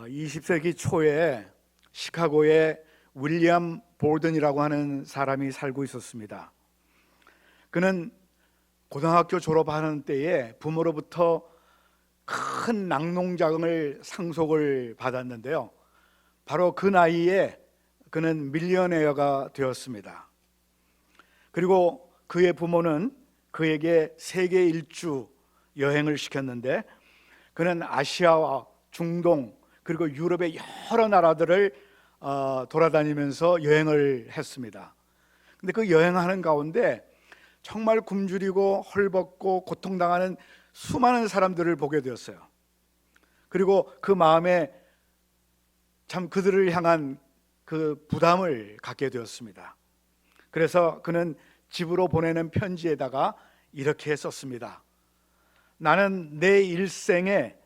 20세기 초에 시카고에 윌리엄 볼든이라고 하는 사람이 살고 있었습니다. 그는 고등학교 졸업하는 때에 부모로부터 큰 낙농자금을 상속을 받았는데요. 바로 그 나이에 그는 밀리어네어가 되었습니다. 그리고 그의 부모는 그에게 세계 일주 여행을 시켰는데 그는 아시아와 중동 그리고 유럽의 여러 나라들을 돌아다니면서 여행을 했습니다. 근데 그 여행하는 가운데 정말 굶주리고 헐벗고 고통당하는 수많은 사람들을 보게 되었어요. 그리고 그 마음에 참 그들을 향한 그 부담을 갖게 되었습니다. 그래서 그는 집으로 보내는 편지에다가 이렇게 썼습니다. 나는 내 일생에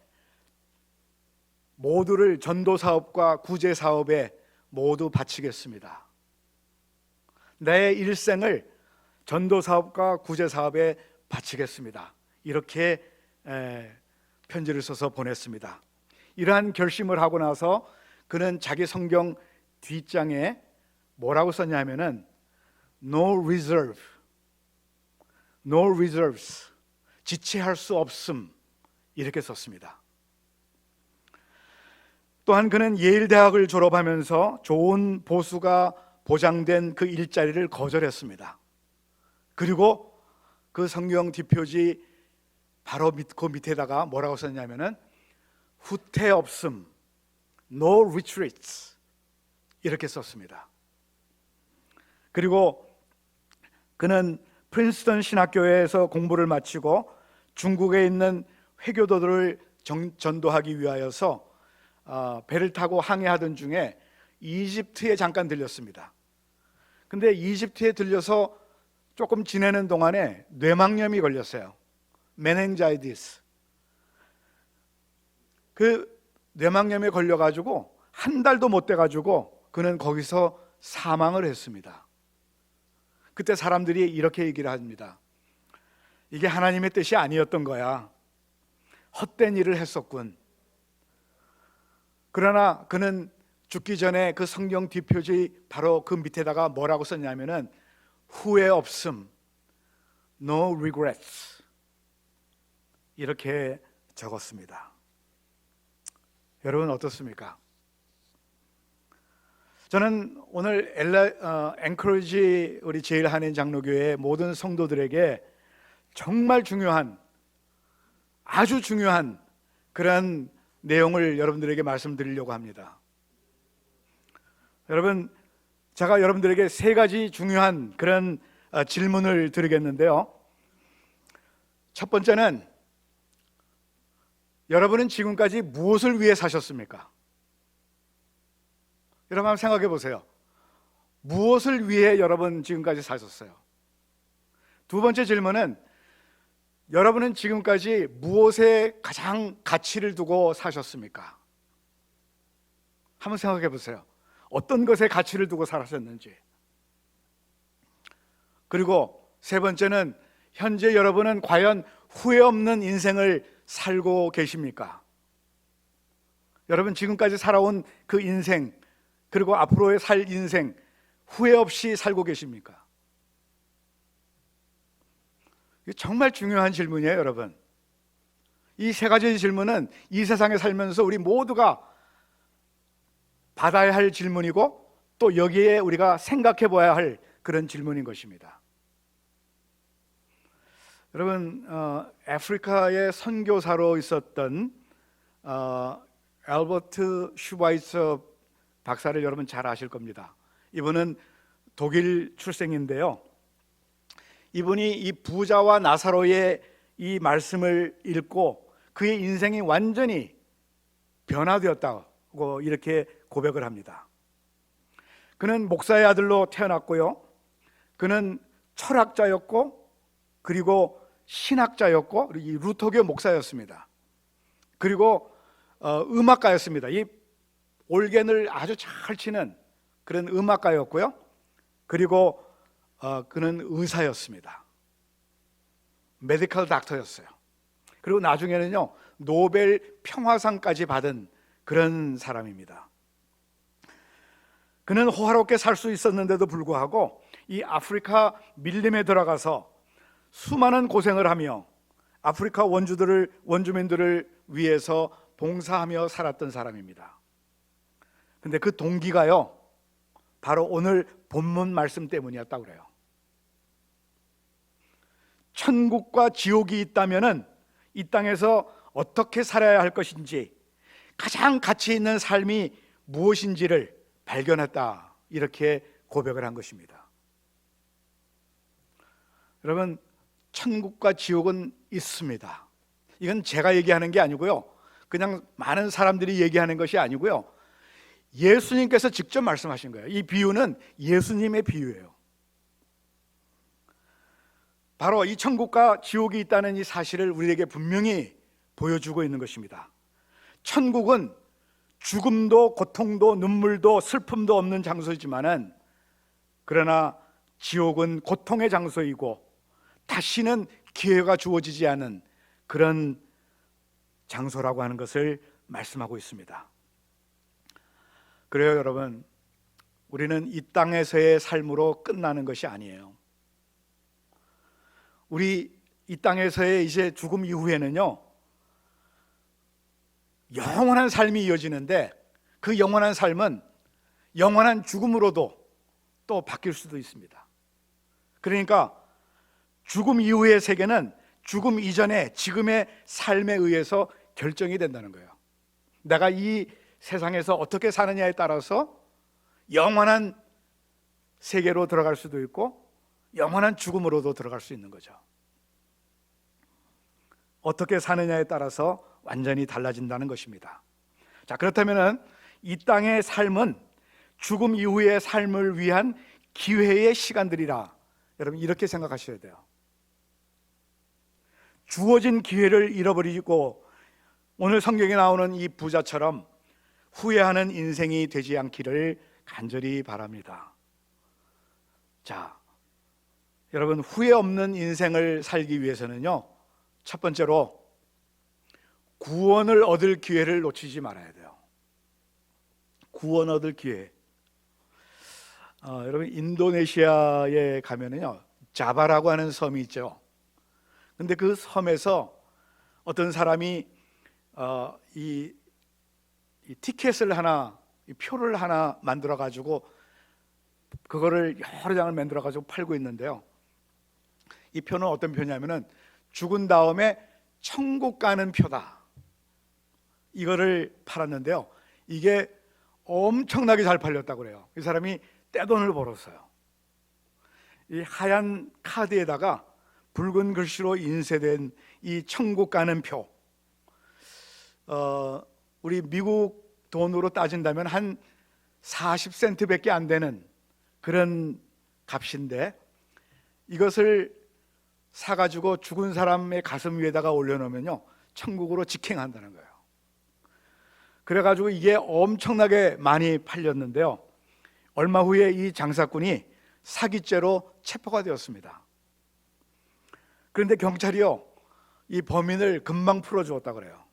모두를 전도사업과 구제사업에 모두 바치겠습니다. 내 일생을 전도사업과 구제사업에 바치겠습니다. 이렇게 편지를 써서 보냈습니다. 이러한 결심을 하고 나서 그는 자기 성경 뒷장에 뭐라고 썼냐면은 No reserve, no reserves, 지체할 수 없음 이렇게 썼습니다. 또한 그는 예일 대학을 졸업하면서 좋은 보수가 보장된 그 일자리를 거절했습니다. 그리고 그 성경 뒷표지 바로 그 밑에다가 뭐라고 썼냐면은 후퇴 없음, no retreats 이렇게 썼습니다. 그리고 그는 프린스턴 신학교에서 공부를 마치고 중국에 있는 회교도들을 전도하기 위하여서 배를 타고 항해하던 중에 이집트에 잠깐 들렸습니다. 근데 이집트에 들려서 조금 지내는 동안에 뇌망염이 걸렸어요. 메넨자이티스. 그 뇌망염에 걸려가지고 한 달도 못 돼가지고 그는 거기서 사망을 했습니다. 그때 사람들이 이렇게 얘기를 합니다. 이게 하나님의 뜻이 아니었던 거야. 헛된 일을 했었군. 그러나 그는 죽기 전에 그 성경 뒷표지 바로 그 밑에다가 뭐라고 썼냐면은 후회 없음, no regrets 이렇게 적었습니다. 여러분 어떻습니까? 저는 오늘 앵커리지 우리 제일 한인 장로교회 모든 성도들에게 정말 중요한, 아주 중요한 그런 내용을 여러분들에게 말씀드리려고 합니다. 여러분, 제가 여러분들에게 세 가지 중요한 그런 질문을 드리겠는데요. 첫 번째는 여러분은 지금까지 무엇을 위해 사셨습니까? 여러분 한번 생각해 보세요. 무엇을 위해 여러분 지금까지 사셨어요? 두 번째 질문은 여러분은 지금까지 무엇에 가장 가치를 두고 사셨습니까? 한번 생각해 보세요. 어떤 것에 가치를 두고 살았었는지. 그리고 세 번째는 현재 여러분은 과연 후회 없는 인생을 살고 계십니까? 여러분 지금까지 살아온 그 인생 그리고 앞으로의 살 인생 후회 없이 살고 계십니까? 이게 정말 중요한 질문이에요, 여러분. 이 세 가지 질문은 이 세상에 살면서 우리 모두가 받아야 할 질문이고 또 여기에 우리가 생각해 봐야 할 그런 질문인 것입니다. 여러분, 아프리카의 선교사로 있었던 알버트 슈바이처 박사를 여러분 잘 아실 겁니다. 이분은 독일 출생인데요. 이분이 이 부자와 나사로의 이 말씀을 읽고 그의 인생이 완전히 변화되었다고 이렇게 고백을 합니다. 그는 목사의 아들로 태어났고요. 그는 철학자였고 그리고 신학자였고 이 루터교 목사였습니다. 그리고 음악가였습니다. 이 올겐을 아주 잘 치는 그런 음악가였고요. 그리고 그는 의사였습니다. 메디컬 닥터였어요. 그리고 나중에는요 노벨 평화상까지 받은 그런 사람입니다. 그는 호화롭게 살 수 있었는데도 불구하고 이 아프리카 밀림에 들어가서 수많은 고생을 하며 아프리카 원주민들을 위해서 봉사하며 살았던 사람입니다. 근데 그 동기가요, 바로 오늘 본문 말씀 때문이었다고 그래요. 천국과 지옥이 있다면은 이 땅에서 어떻게 살아야 할 것인지, 가장 가치 있는 삶이 무엇인지를 발견했다, 이렇게 고백을 한 것입니다. 여러분, 천국과 지옥은 있습니다. 이건 제가 얘기하는 게 아니고요, 그냥 많은 사람들이 얘기하는 것이 아니고요, 예수님께서 직접 말씀하신 거예요. 이 비유는 예수님의 비유예요. 바로 이 천국과 지옥이 있다는 이 사실을 우리에게 분명히 보여주고 있는 것입니다. 천국은 죽음도 고통도 눈물도 슬픔도 없는 장소이지만은, 그러나 지옥은 고통의 장소이고 다시는 기회가 주어지지 않은 그런 장소라고 하는 것을 말씀하고 있습니다. 그래요, 여러분, 우리는 이 땅에서의 삶으로 끝나는 것이 아니에요. 우리 이 땅에서의 이제 죽음 이후에는요, 영원한 삶이 이어지는데, 그 영원한 삶은 영원한 죽음으로도 또 바뀔 수도 있습니다. 그러니까 죽음 이후의 세계는 죽음 이전에 지금의 삶에 의해서 결정이 된다는 거예요. 내가 이 세상에서 어떻게 사느냐에 따라서 영원한 세계로 들어갈 수도 있고 영원한 죽음으로도 들어갈 수 있는 거죠. 어떻게 사느냐에 따라서 완전히 달라진다는 것입니다. 자, 그렇다면 이 땅의 삶은 죽음 이후의 삶을 위한 기회의 시간들이라, 여러분 이렇게 생각하셔야 돼요. 주어진 기회를 잃어버리고 오늘 성경에 나오는 이 부자처럼 후회하는 인생이 되지 않기를 간절히 바랍니다. 자, 여러분, 후회 없는 인생을 살기 위해서는요, 첫 번째로 구원을 얻을 기회를 놓치지 말아야 돼요. 구원 얻을 기회. 여러분, 인도네시아에 가면은요, 자바라고 하는 섬이 있죠. 근데 그 섬에서 어떤 사람이 이 티켓을 하나, 이 표를 하나 만들어 가지고 그거를 여러 장을 만들어 가지고 팔고 있는데요, 이 표는 어떤 표냐면은 죽은 다음에 천국 가는 표다, 이거를 팔았는데요, 이게 엄청나게 잘 팔렸다고 그래요. 이 사람이 떼돈을 벌었어요. 이 하얀 카드에다가 붉은 글씨로 인쇄된 이 천국 가는 표, 우리 미국 돈으로 따진다면 한 40센트밖에 안 되는 그런 값인데, 이것을 사가지고 죽은 사람의 가슴 위에다가 올려놓으면요, 천국으로 직행한다는 거예요. 그래가지고 이게 엄청나게 많이 팔렸는데요, 얼마 후에 이 장사꾼이 사기죄로 체포가 되었습니다. 그런데 경찰이요, 이 범인을 금방 풀어주었다 그래요.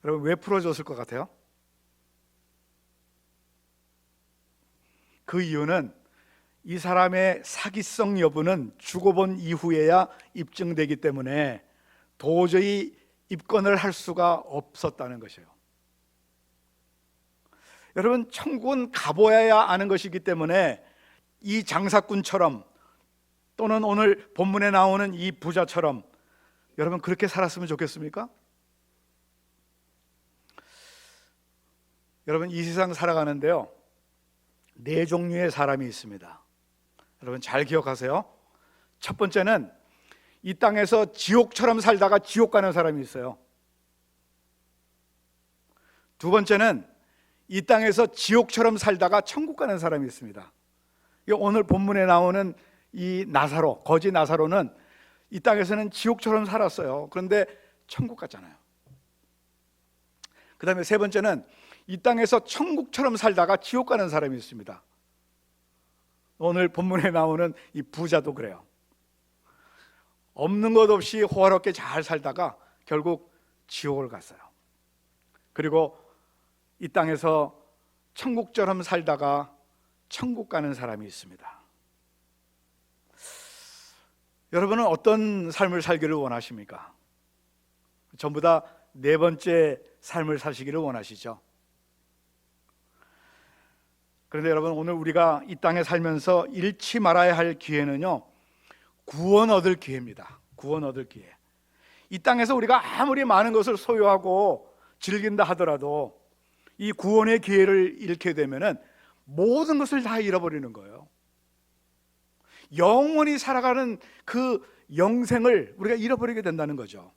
여러분, 왜 풀어줬을 것 같아요? 그 이유는 이 사람의 사기성 여부는 죽어본 이후에야 입증되기 때문에 도저히 입건을 할 수가 없었다는 것이에요. 여러분, 천국은 가보아야 아는 것이기 때문에 이 장사꾼처럼, 또는 오늘 본문에 나오는 이 부자처럼 여러분 그렇게 살았으면 좋겠습니까? 여러분, 이 세상 살아가는데요, 네 종류의 사람이 있습니다. 여러분 잘 기억하세요. 첫 번째는 이 땅에서 지옥처럼 살다가 지옥 가는 사람이 있어요. 두 번째는 이 땅에서 지옥처럼 살다가 천국 가는 사람이 있습니다. 오늘 본문에 나오는 이 나사로, 거지 나사로는 이 땅에서는 지옥처럼 살았어요. 그런데 천국 갔잖아요. 그 다음에 세 번째는 이 땅에서 천국처럼 살다가 지옥 가는 사람이 있습니다. 오늘 본문에 나오는 이 부자도 그래요. 없는 것 없이 호화롭게 잘 살다가 결국 지옥을 갔어요. 그리고 이 땅에서 천국처럼 살다가 천국 가는 사람이 있습니다. 여러분은 어떤 삶을 살기를 원하십니까? 전부 다 네 번째 삶을 사시기를 원하시죠? 그런데 여러분, 오늘 우리가 이 땅에 살면서 잃지 말아야 할 기회는요, 구원 얻을 기회입니다. 구원 얻을 기회. 이 땅에서 우리가 아무리 많은 것을 소유하고 즐긴다 하더라도 이 구원의 기회를 잃게 되면은 모든 것을 다 잃어버리는 거예요. 영원히 살아가는 그 영생을 우리가 잃어버리게 된다는 거죠.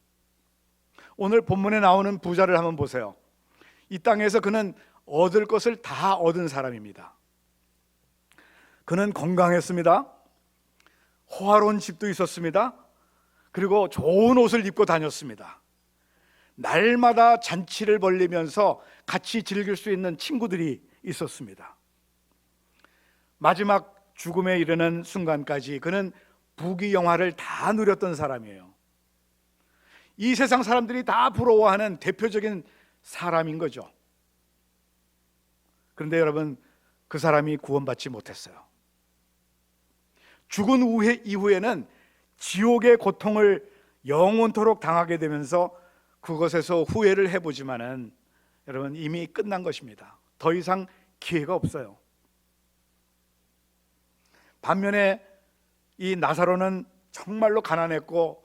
오늘 본문에 나오는 부자를 한번 보세요. 이 땅에서 그는 얻을 것을 다 얻은 사람입니다. 그는 건강했습니다. 호화로운 집도 있었습니다. 그리고 좋은 옷을 입고 다녔습니다. 날마다 잔치를 벌리면서 같이 즐길 수 있는 친구들이 있었습니다. 마지막 죽음에 이르는 순간까지 그는 부귀영화를 다 누렸던 사람이에요. 이 세상 사람들이 다 부러워하는 대표적인 사람인 거죠. 그런데 여러분, 그 사람이 구원받지 못했어요. 죽은 이후에는 지옥의 고통을 영원토록 당하게 되면서 그것에서 후회를 해보지만은 여러분, 이미 끝난 것입니다. 더 이상 기회가 없어요. 반면에 이 나사로는 정말로 가난했고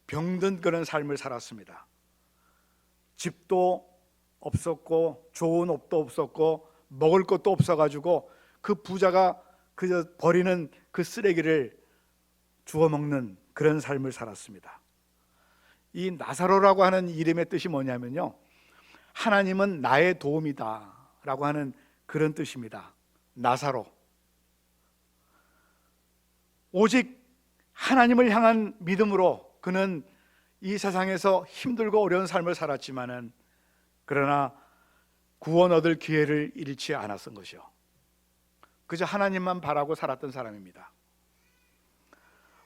병든 그런 삶을 살았습니다. 집도 없었고 좋은 옷도 없었고 먹을 것도 없어가지고 그 부자가 그저 버리는 그 쓰레기를 주워 먹는 그런 삶을 살았습니다. 이 나사로라고 하는 이름의 뜻이 뭐냐면요, 하나님은 나의 도움이다 라고 하는 그런 뜻입니다. 나사로. 오직 하나님을 향한 믿음으로 그는 이 세상에서 힘들고 어려운 삶을 살았지만은 그러나 구원 얻을 기회를 잃지 않았던 것이요, 그저 하나님만 바라고 살았던 사람입니다.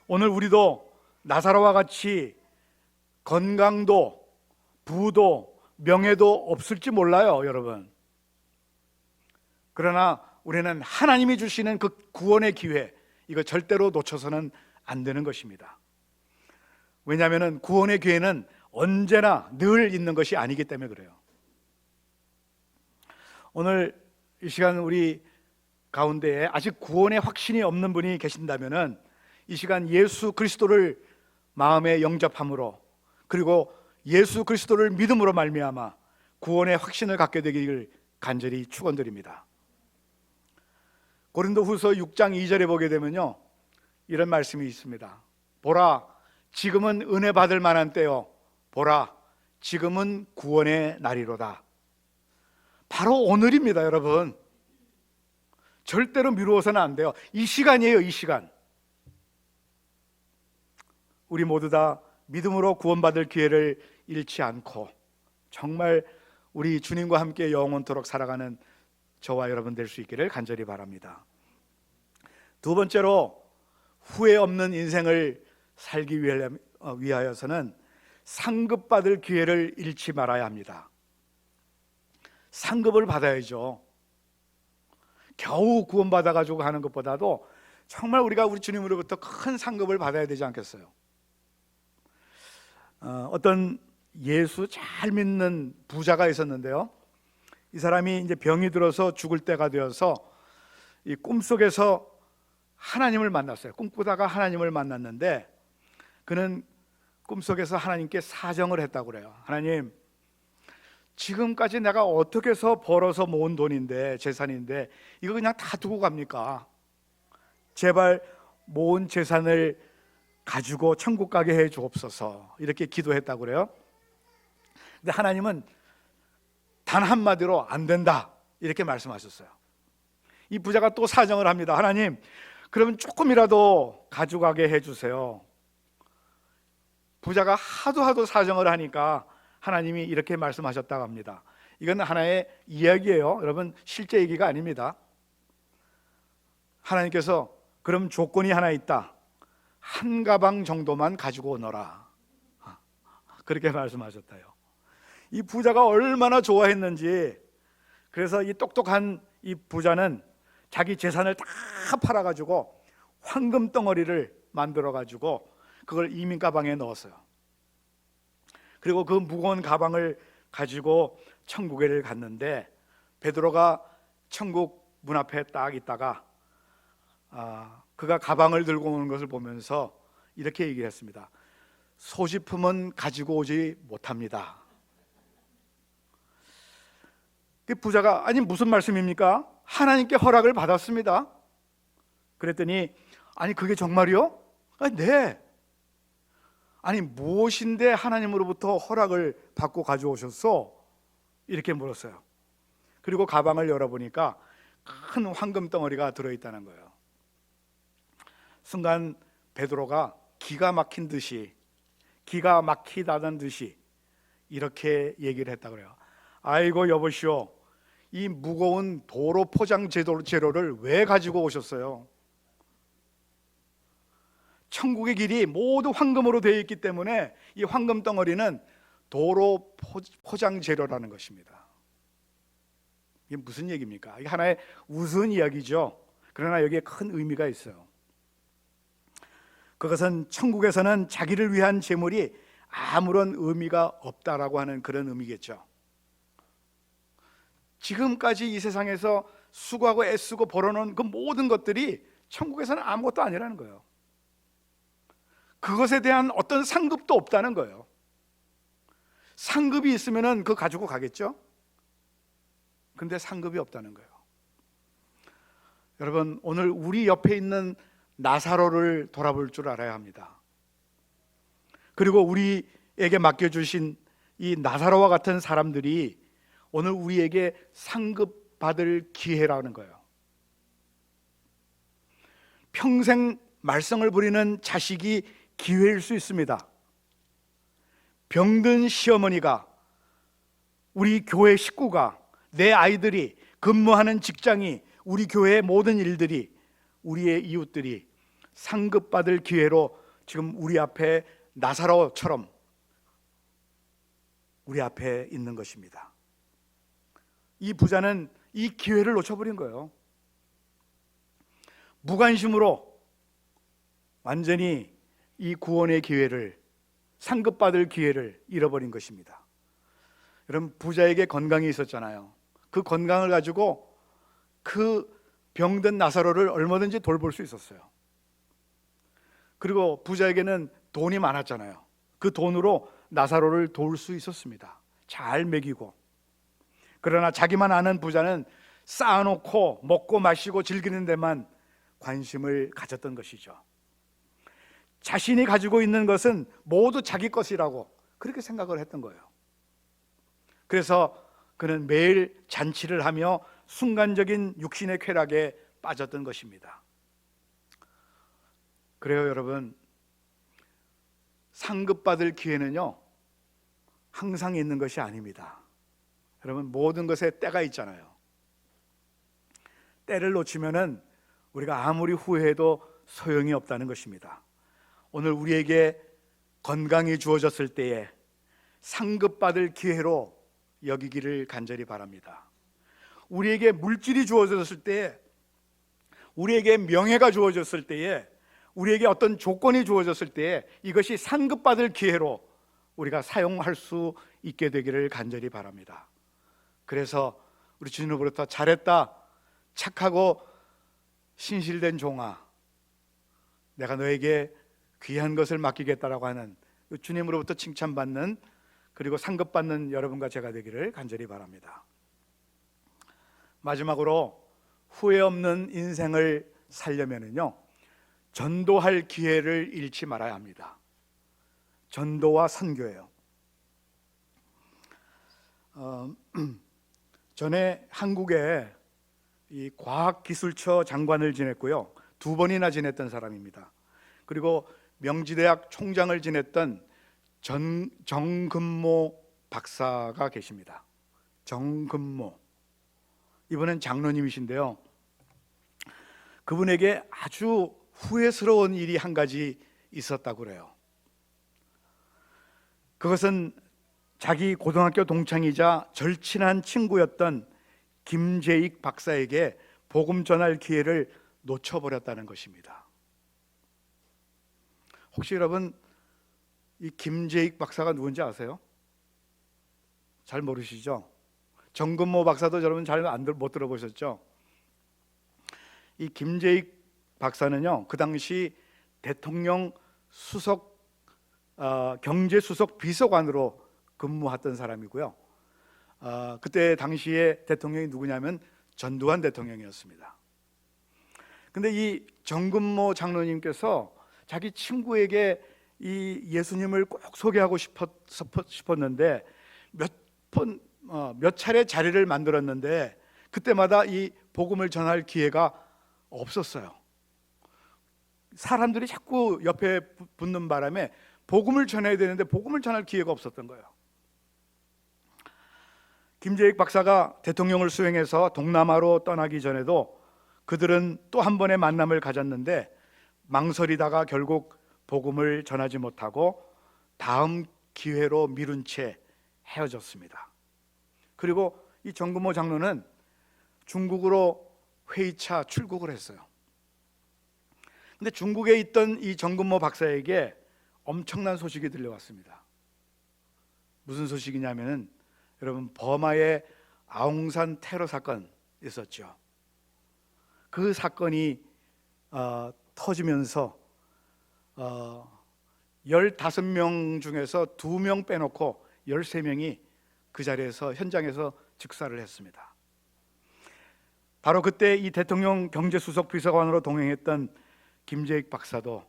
오늘 우리도 나사로와 같이 건강도 부도 명예도 없을지 몰라요, 여러분. 그러나 우리는 하나님이 주시는 그 구원의 기회, 이거 절대로 놓쳐서는 안 되는 것입니다. 왜냐하면 구원의 기회는 언제나 늘 있는 것이 아니기 때문에 그래요. 오늘 이 시간 우리 가운데에 아직 구원의 확신이 없는 분이 계신다면 이 시간 예수 그리스도를 마음에 영접함으로, 그리고 예수 그리스도를 믿음으로 말미암아 구원의 확신을 갖게 되기를 간절히 축원드립니다. 고린도후서 6장 2절에 보게 되면요, 이런 말씀이 있습니다. 보라, 지금은 은혜 받을 만한 때요, 보라, 지금은 구원의 날이로다. 바로 오늘입니다, 여러분. 절대로 미루어서는 안 돼요. 이 시간이에요, 이 시간. 우리 모두 다 믿음으로 구원받을 기회를 잃지 않고 정말 우리 주님과 함께 영원토록 살아가는 저와 여러분 될 수 있기를 간절히 바랍니다. 두 번째로, 후회 없는 인생을 살기 위하여서는 상급받을 기회를 잃지 말아야 합니다. 상급을 받아야죠. 겨우 구원받아가지고 하는 것보다도 정말 우리가 우리 주님으로부터 큰 상급을 받아야 되지 않겠어요? 어떤 예수 잘 믿는 부자가 있었는데요, 이 사람이 이제 병이 들어서 죽을 때가 되어서 이 꿈속에서 하나님을 만났어요. 꿈꾸다가 하나님을 만났는데 그는 꿈속에서 하나님께 사정을 했다고 그래요. 하나님, 지금까지 내가 어떻게 해서 벌어서 모은 돈인데, 재산인데 이거 그냥 다 두고 갑니까? 제발 모은 재산을 가지고 천국 가게 해 주옵소서, 이렇게 기도했다고 그래요. 근데 하나님은 단 한마디로 안 된다, 이렇게 말씀하셨어요. 이 부자가 또 사정을 합니다. 하나님, 그러면 조금이라도 가져가게 해주세요. 부자가 하도 사정을 하니까 하나님이 이렇게 말씀하셨다고 합니다. 이건 하나의 이야기예요, 여러분. 실제 얘기가 아닙니다. 하나님께서 그럼 조건이 하나 있다, 한 가방 정도만 가지고 오너라, 그렇게 말씀하셨다요. 이 부자가 얼마나 좋아했는지 그래서 이 똑똑한 이 부자는 자기 재산을 다 팔아가지고 황금 덩어리를 만들어가지고 그걸 이민 가방에 넣었어요. 그리고 그 무거운 가방을 가지고 천국에 갔는데 베드로가 천국 문 앞에 딱 있다가 그가 가방을 들고 오는 것을 보면서 이렇게 얘기했습니다. 소지품은 가지고 오지 못합니다. 그 부자가 아니 무슨 말씀입니까? 하나님께 허락을 받았습니다. 그랬더니 아니 그게 정말이요? 네. 아니 무엇인데 하나님으로부터 허락을 받고 가져오셨어? 이렇게 물었어요. 그리고 가방을 열어보니까 큰 황금 덩어리가 들어있다는 거예요. 순간 베드로가 기가 막히다는 듯이 이렇게 얘기를 했다 그래요. 아이고 여보시오, 이 무거운 도로 포장 재료를 왜 가지고 오셨어요? 천국의 길이 모두 황금으로 되어 있기 때문에 이 황금 덩어리는 도로 포장 재료라는 것입니다. 이게 무슨 얘기입니까? 이게 하나의 우스운 이야기죠. 그러나 여기에 큰 의미가 있어요. 그것은 천국에서는 자기를 위한 재물이 아무런 의미가 없다라고 하는 그런 의미겠죠. 지금까지 이 세상에서 수고하고 애쓰고 벌어놓은 그 모든 것들이 천국에서는 아무것도 아니라는 거예요. 그것에 대한 어떤 상급도 없다는 거예요. 상급이 있으면 그거 가지고 가겠죠? 근데 상급이 없다는 거예요. 여러분, 오늘 우리 옆에 있는 나사로를 돌아볼 줄 알아야 합니다. 그리고 우리에게 맡겨주신 이 나사로와 같은 사람들이 오늘 우리에게 상급받을 기회라는 거예요. 평생 말썽을 부리는 자식이 기회일 수 있습니다. 병든 시어머니가, 우리 교회 식구가, 내 아이들이, 근무하는 직장이, 우리 교회의 모든 일들이, 우리의 이웃들이 상급받을 기회로 지금 우리 앞에 나사로처럼 우리 앞에 있는 것입니다. 이 부자는 이 기회를 놓쳐버린 거예요. 무관심으로 완전히 이 구원의 기회를, 상급받을 기회를 잃어버린 것입니다. 여러분, 부자에게 건강이 있었잖아요. 그 건강을 가지고 그 병든 나사로를 얼마든지 돌볼 수 있었어요. 그리고 부자에게는 돈이 많았잖아요. 그 돈으로 나사로를 도울 수 있었습니다. 잘 먹이고. 그러나 자기만 아는 부자는 쌓아놓고 먹고 마시고 즐기는 데만 관심을 가졌던 것이죠. 자신이 가지고 있는 것은 모두 자기 것이라고 그렇게 생각을 했던 거예요. 그래서 그는 매일 잔치를 하며 순간적인 육신의 쾌락에 빠졌던 것입니다. 그래요, 여러분, 상급받을 기회는요 항상 있는 것이 아닙니다. 여러분, 모든 것에 때가 있잖아요. 때를 놓치면은 우리가 아무리 후회해도 소용이 없다는 것입니다. 오늘 우리에게 건강이 주어졌을 때에 상급받을 기회로 여기기를 간절히 바랍니다. 우리에게 물질이 주어졌을 때에, 우리에게 명예가 주어졌을 때에, 우리에게 어떤 조건이 주어졌을 때에 이것이 상급받을 기회로 우리가 사용할 수 있게 되기를 간절히 바랍니다. 그래서 우리 주님으로부터 잘했다, 착하고 신실된 종아, 내가 너에게 귀한 것을 맡기겠다라고 하는 주님으로부터 칭찬받는, 그리고 상급받는 여러분과 제가 되기를 간절히 바랍니다. 마지막으로 후회 없는 인생을 살려면은요 전도할 기회를 잃지 말아야 합니다. 전도와 선교예요. 전에 한국에 이 과학기술처 장관을 지냈고요, 2번이나 지냈던 사람입니다. 그리고 명지대학 총장을 지냈던 정금모 박사가 계십니다. 정금모, 이분은 장로님이신데요, 그분에게 아주 후회스러운 일이 한 가지 있었다고 그래요. 그것은 자기 고등학교 동창이자 절친한 친구였던 김재익 박사에게 복음 전할 기회를 놓쳐버렸다는 것입니다. 혹시 여러분 이 김재익 박사가 누군지 아세요? 잘 모르시죠? 정근모 박사도 여러분 잘 못 들어보셨죠? 이 김재익 박사는요, 그 당시 대통령 수석 경제수석 비서관으로 근무했던 사람이고요. 그때 당시에 대통령이 누구냐면 전두환 대통령이었습니다. 근데 이 정근모 장로님께서 자기 친구에게 이 예수님을 꼭 소개하고 싶었는데 몇 차례 자리를 만들었는데 그때마다 이 복음을 전할 기회가 없었어요. 사람들이 자꾸 옆에 붙는 바람에 복음을 전해야 되는데 복음을 전할 기회가 없었던 거예요. 김재익 박사가 대통령을 수행해서 동남아로 떠나기 전에도 그들은 또 한 번의 만남을 가졌는데 망설이다가 결국 복음을 전하지 못하고 다음 기회로 미룬 채 헤어졌습니다. 그리고 이 정근모 장로는 중국으로 회의차 출국을 했어요. 근데 중국에 있던 이 정근모 박사에게 엄청난 소식이 들려왔습니다. 무슨 소식이냐면은 여러분, 버마의 아웅산 테러 사건 있었죠. 그 사건이 터지면서 15명 중에서 2명 빼놓고 13명이 그 자리에서 현장에서 즉사를 했습니다. 바로 그때 이 대통령 경제수석 비서관으로 동행했던 김재익 박사도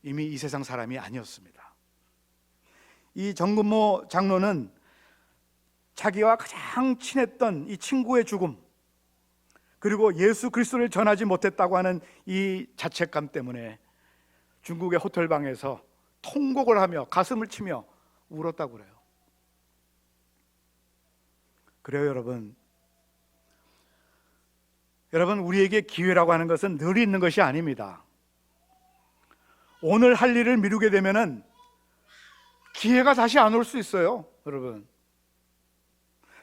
이미 이 세상 사람이 아니었습니다. 이 정근모 장로는 자기와 가장 친했던 이 친구의 죽음, 그리고 예수 그리스도를 전하지 못했다고 하는 이 자책감 때문에 중국의 호텔방에서 통곡을 하며 가슴을 치며 울었다고 그래요. 그래요, 여러분, 우리에게 기회라고 하는 것은 늘 있는 것이 아닙니다. 오늘 할 일을 미루게 되면은 기회가 다시 안 올 수 있어요, 여러분.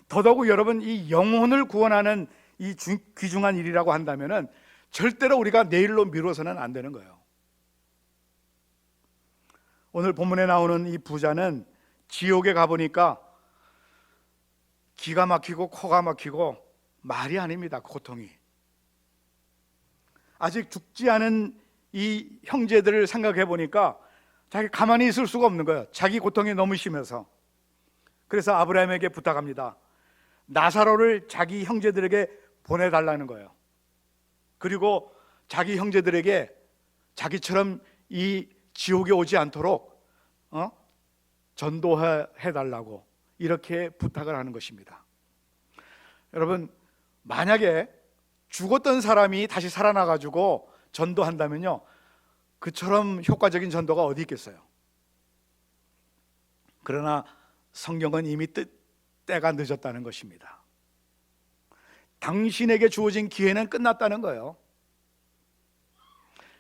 더더욱 여러분, 이 영혼을 구원하는 이 귀중한 일이라고 한다면은 절대로 우리가 내일로 미뤄서는 안 되는 거예요. 오늘 본문에 나오는 이 부자는 지옥에 가보니까 기가 막히고 코가 막히고 말이 아닙니다, 고통이. 아직 죽지 않은 이 형제들을 생각해 보니까 자기 가만히 있을 수가 없는 거예요. 자기 고통이 너무 심해서. 그래서 아브라함에게 부탁합니다. 나사로를 자기 형제들에게 보내달라는 거예요. 그리고 자기 형제들에게 자기처럼 이 지옥에 오지 않도록 전도해 달라고 이렇게 부탁을 하는 것입니다. 여러분, 만약에 죽었던 사람이 다시 살아나가지고 전도한다면요, 그처럼 효과적인 전도가 어디 있겠어요? 그러나 성경은 이미 때가 늦었다는 것입니다. 당신에게 주어진 기회는 끝났다는 거예요.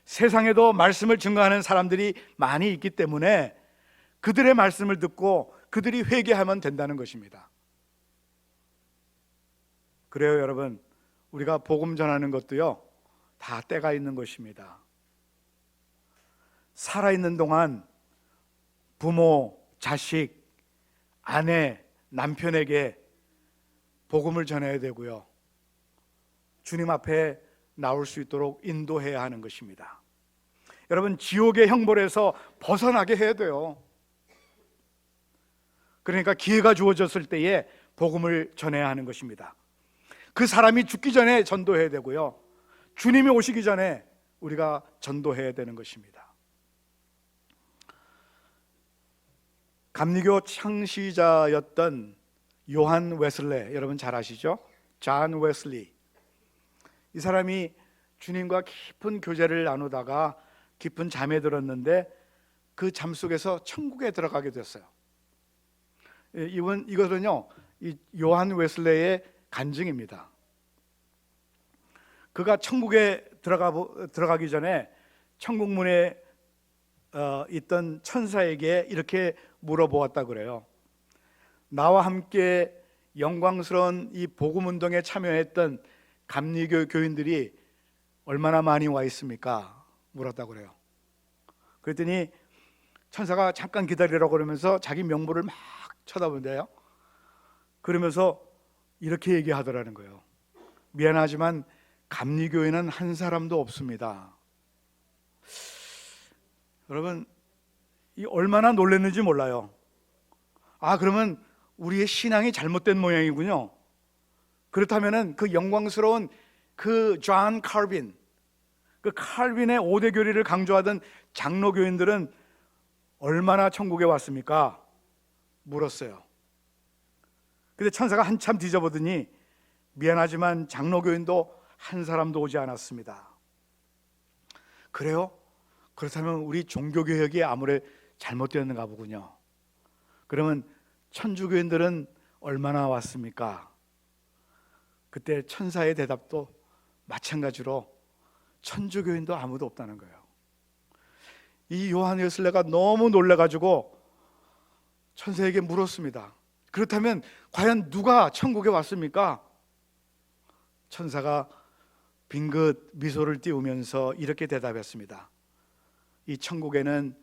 세상에도 말씀을 증거하는 사람들이 많이 있기 때문에 그들의 말씀을 듣고 그들이 회개하면 된다는 것입니다. 그래요, 여러분, 우리가 복음 전하는 것도요, 다 때가 있는 것입니다. 살아있는 동안 부모, 자식, 아내, 남편에게 복음을 전해야 되고요, 주님 앞에 나올 수 있도록 인도해야 하는 것입니다. 여러분, 지옥의 형벌에서 벗어나게 해야 돼요. 그러니까 기회가 주어졌을 때에 복음을 전해야 하는 것입니다. 그 사람이 죽기 전에 전도해야 되고요, 주님이 오시기 전에 우리가 전도해야 되는 것입니다. 감리교 창시자였던 요한 웨슬레, 여러분 잘 아시죠? 존 웨슬리. 이 사람이 주님과 깊은 교제를 나누다가 깊은 잠에 들었는데 그 잠 속에서 천국에 들어가게 됐어요. 이것은요, 이 요한 웨슬레의 간증입니다. 그가 천국에 들어가기 전에 천국문에 있던 천사에게 이렇게 물어보았다 그래요. 나와 함께 영광스러운 이 복음 운동에 참여했던 감리교 교인들이 얼마나 많이 와 있습니까? 물었다고 그래요. 그랬더니 천사가 잠깐 기다리라고 그러면서 자기 명부를 막 쳐다본대요. 그러면서 이렇게 얘기하더라는 거예요. 미안하지만 감리교회는 한 사람도 없습니다. 여러분, 이 얼마나 놀랐는지 몰라요. 아, 그러면 우리의 신앙이 잘못된 모양이군요. 그렇다면은 그 영광스러운 그 존 칼빈, 그 칼빈의 5대 교리를 강조하던 장로교인들은 얼마나 천국에 왔습니까? 물었어요. 근데 천사가 한참 뒤져보더니 미안하지만 장로교인도 한 사람도 오지 않았습니다. 그래요? 그렇다면 우리 종교개혁이 아무래 잘못되었는가 보군요. 그러면 천주교인들은 얼마나 왔습니까? 그때 천사의 대답도 마찬가지로 천주교인도 아무도 없다는 거예요. 이 요한 웨슬레가 너무 놀라가지고 천사에게 물었습니다. 그렇다면 과연 누가 천국에 왔습니까? 천사가 빙긋 미소를 띄우면서 이렇게 대답했습니다. 이 천국에는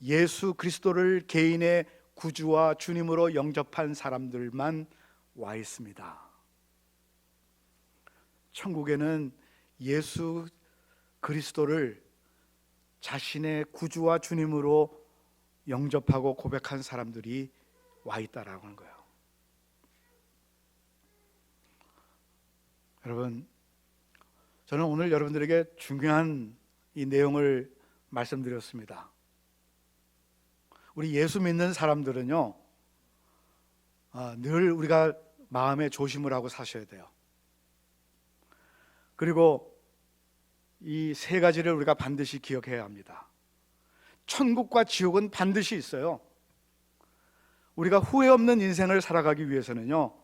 예수 그리스도를 개인의 구주와 주님으로 영접한 사람들만 와 있습니다. 천국에는 예수 그리스도를 자신의 구주와 주님으로 영접하고 고백한 사람들이 와 있다라고 하는 거예요. 여러분, 저는 오늘 여러분들에게 중요한 이 내용을 말씀드렸습니다. 우리 예수 믿는 사람들은요, 늘 우리가 마음에 조심을 하고 사셔야 돼요. 그리고 이 세 가지를 우리가 반드시 기억해야 합니다. 천국과 지옥은 반드시 있어요. 우리가 후회 없는 인생을 살아가기 위해서는요,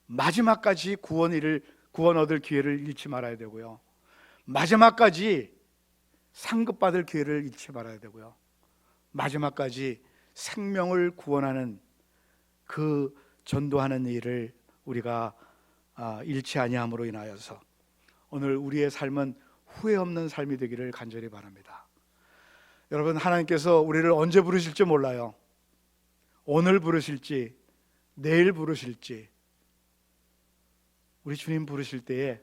마지막까지 구원 얻을 기회를 잃지 말아야 되고요, 마지막까지 상급받을 기회를 잃지 말아야 되고요, 마지막까지 생명을 구원하는 그 전도하는 일을 우리가 잃지 아니함으로 인하여서 오늘 우리의 삶은 후회 없는 삶이 되기를 간절히 바랍니다. 여러분, 하나님께서 우리를 언제 부르실지 몰라요. 오늘 부르실지 내일 부르실지. 우리 주님 부르실 때에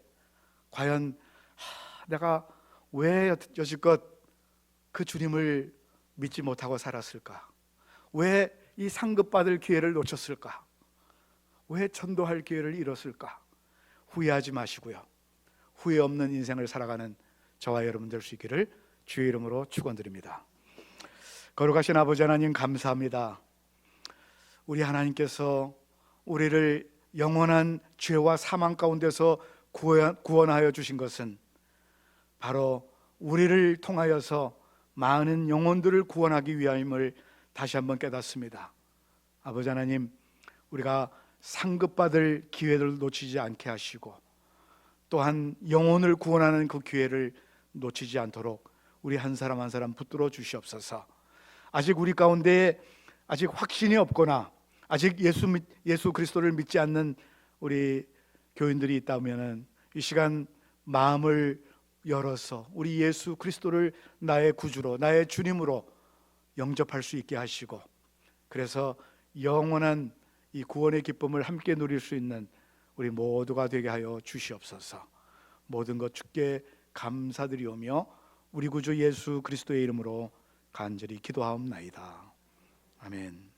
과연 내가 왜 여지껏 그 주님을 믿지 못하고 살았을까? 왜 이 상급받을 기회를 놓쳤을까? 왜 전도할 기회를 잃었을까? 후회하지 마시고요, 후회 없는 인생을 살아가는 저와 여러분 될 수 있기를 주의 이름으로 축원드립니다. 거룩하신 아버지 하나님, 감사합니다. 우리 하나님께서 우리를 영원한 죄와 사망 가운데서 구원하여 주신 것은 바로 우리를 통하여서 많은 영혼들을 구원하기 위함을 다시 한번 깨닫습니다. 아버지 하나님, 우리가 상급받을 기회를 놓치지 않게 하시고 또한 영혼을 구원하는 그 기회를 놓치지 않도록 우리 한 사람 한 사람 붙들어 주시옵소서. 아직 우리 가운데 아직 확신이 없거나 아직 예수 그리스도를 믿지 않는 우리 교인들이 있다면 이 시간 마음을 열어서 우리 예수 그리스도를 나의 구주로, 나의 주님으로 영접할 수 있게 하시고, 그래서 영원한 이 구원의 기쁨을 함께 누릴 수 있는 우리 모두가 되게 하여 주시옵소서. 모든 것 주께 감사드리오며 우리 구주 예수 그리스도의 이름으로 간절히 기도하옵나이다. 아멘.